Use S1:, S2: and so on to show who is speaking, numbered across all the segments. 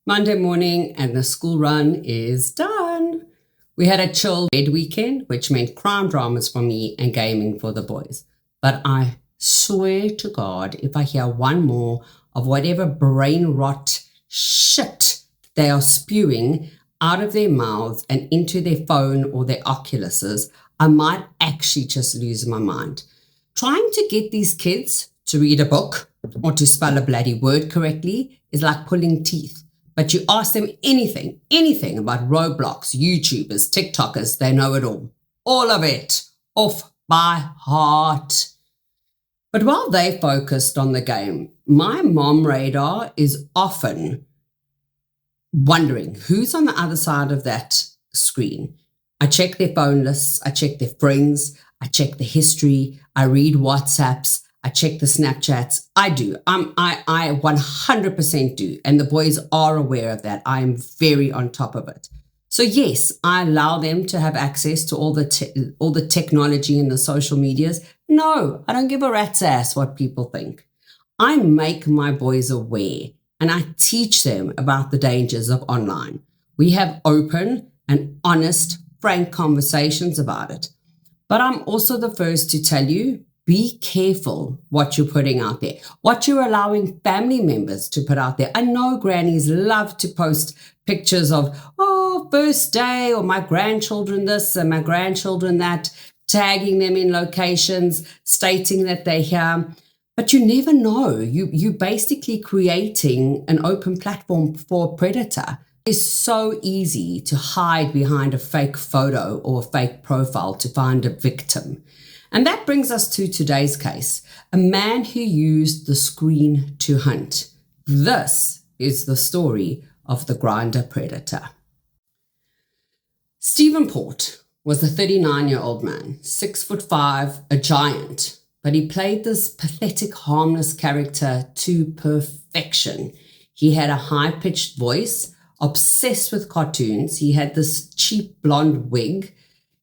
S1: Monday morning and the school run is done. We had a chill bed weekend, which meant crime dramas for me and gaming for the boys. But I swear to God, if I hear one more of whatever brain rot shit they are spewing out of their mouths and into their phone or their Oculuses, I might actually just lose my mind. Trying to get these kids to read a book or to spell a bloody word correctly is like pulling teeth. But you ask them anything about Roblox, YouTubers, TikTokers, they know it all. All of it, off by heart. But while they focused on the game, my mom radar is often wondering who's on the other side of that screen. I check their phone lists, I check their friends, I check the history, I read WhatsApps, I check the Snapchats. I do. I 100% do. And the boys are aware of that. I am very on top of it. So yes, I allow them to have access to all the technology and the social medias. No, I don't give a rat's ass what people think. I make my boys aware and I teach them about the dangers of online. We have open and honest, frank conversations about it. But I'm also the first to tell you, be careful what you're putting out there, what you're allowing family members to put out there. I know grannies love to post pictures of, first day, or my grandchildren this and my grandchildren that, tagging them in locations, stating that they're here. But you never know. You're basically creating an open platform for a predator. It's so easy to hide behind a fake photo or a fake profile to find a victim. And that brings us to today's case, a man who used the screen to hunt. This is the story of the Grindr Predator. Stephen Port was a 39-year-old man, 6'5", a giant, but he played this pathetic, harmless character to perfection. He had a high-pitched voice, obsessed with cartoons. He had this cheap blonde wig.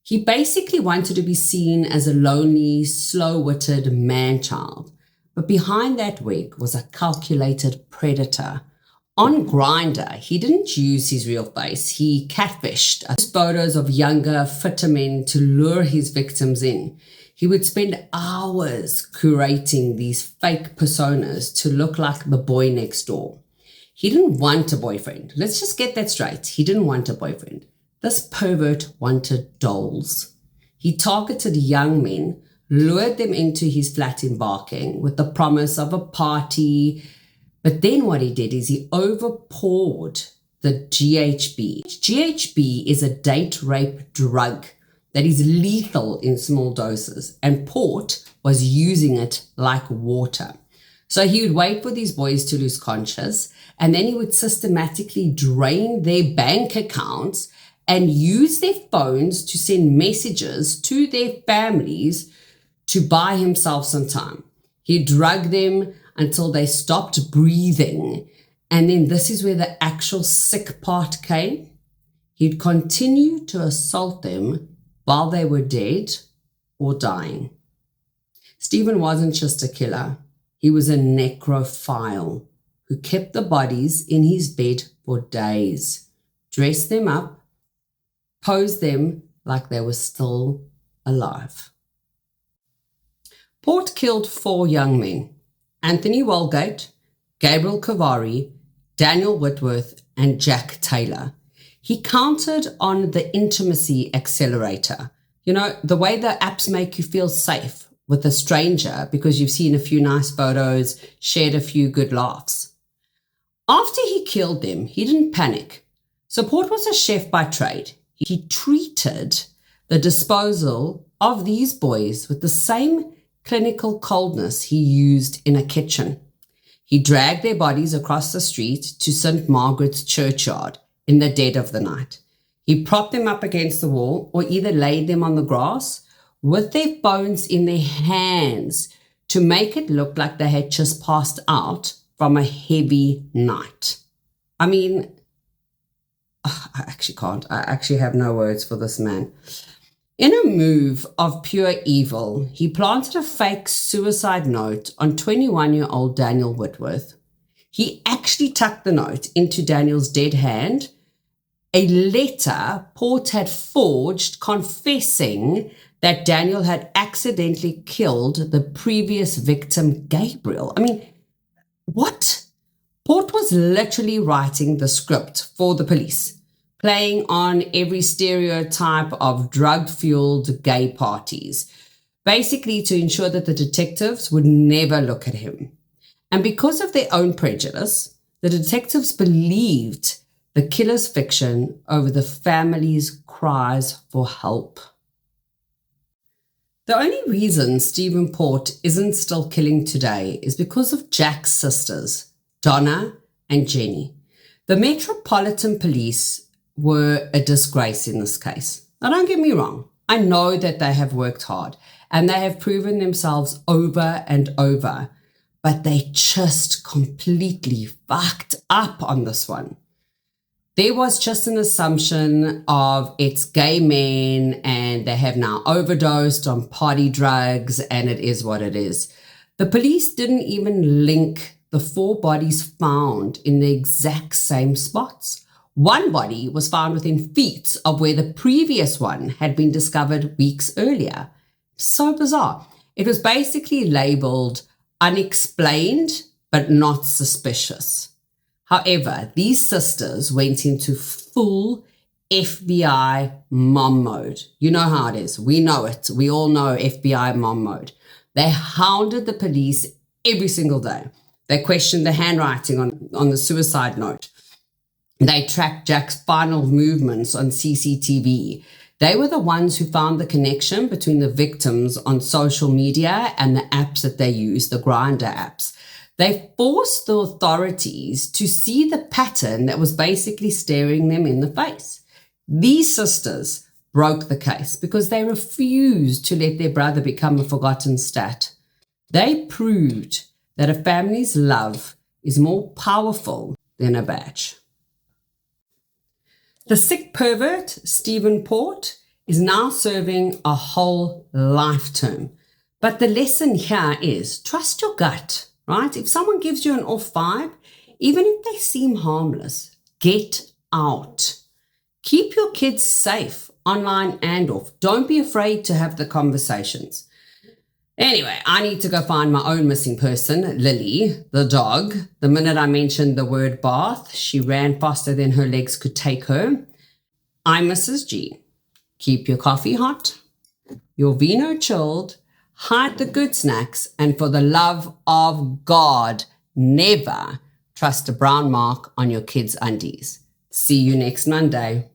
S1: He basically wanted to be seen as a lonely, slow-witted man-child. But behind that wig was a calculated predator. On Grindr, he didn't use his real face. He catfished photos of younger, fitter men to lure his victims in. He would spend hours curating these fake personas to look like the boy next door. He didn't want a boyfriend. Let's just get that straight. He didn't want a boyfriend. This pervert wanted dolls. He targeted young men, lured them into his flat in Barking with the promise of a party. But then what he did is he overpoured the GHB. GHB is a date rape drug that is lethal in small doses, and Port was using it like water. So he would wait for these boys to lose conscious, and then he would systematically drain their bank accounts and use their phones to send messages to their families to buy himself some time. He'd drug them until they stopped breathing. And then this is where the actual sick part came. He'd continue to assault them while they were dead or dying. Stephen wasn't just a killer. He was a necrophile who kept the bodies in his bed for days, dressed them up, posed them like they were still alive. Port killed 4 young men: Anthony Walgate, Gabriel Kavari, Daniel Whitworth, and Jack Taylor. He counted on the intimacy accelerator. You know, the way the apps make you feel safe with a stranger because you've seen a few nice photos, shared a few good laughs. After he killed them, he didn't panic. So Port was a chef by trade. He treated the disposal of these boys with the same clinical coldness he used in a kitchen. He dragged their bodies across the street to St. Margaret's churchyard in the dead of the night. He propped them up against the wall or either laid them on the grass with their phones in their hands to make it look like they had just passed out from a heavy night. I mean, I actually can't. I actually have no words for this man. In a move of pure evil, he planted a fake suicide note on 21-year-old Daniel Whitworth. he actually tucked the note into Daniel's dead hand, a letter Port had forged confessing that Daniel had accidentally killed the previous victim, Gabriel. I mean, what? Port was literally writing the script for the police, playing on every stereotype of drug-fueled gay parties, basically to ensure that the detectives would never look at him. And because of their own prejudice, the detectives believed the killer's fiction over the family's cries for help. The only reason Stephen Port isn't still killing today is because of Jack's sisters, Donna and Jenny. The Metropolitan Police were a disgrace in this case. Now, don't get me wrong. I know that they have worked hard and they have proven themselves over and over, but they just completely fucked up on this one. There was just an assumption of it's gay men and they have now overdosed on party drugs and it is what it is. The police didn't even link the 4 bodies found in the exact same spots. One body was found within feet of where the previous one had been discovered weeks earlier. So bizarre. It was basically labeled unexplained but not suspicious. However, these sisters went into full FBI mom mode. You know how it is. We know it. We all know FBI mom mode. They hounded the police every single day. They questioned the handwriting on the suicide note. They tracked Jack's final movements on CCTV. They were the ones who found the connection between the victims on social media and the apps that they use, the Grindr apps. They forced the authorities to see the pattern that was basically staring them in the face. These sisters broke the case because they refused to let their brother become a forgotten stat. They proved that a family's love is more powerful than a badge. The sick pervert, Stephen Port, is now serving a whole life term. But the lesson here is trust your gut, right? If someone gives you an off vibe, even if they seem harmless, get out. Keep your kids safe online and off. Don't be afraid to have the conversations. Anyway, I need to go find my own missing person, Lily, the dog. The minute I mentioned the word bath, she ran faster than her legs could take her. I'm Mrs. G. Keep your coffee hot, your vino chilled, hide the good snacks, and for the love of God, never trust a brown mark on your kids' undies. See you next Monday.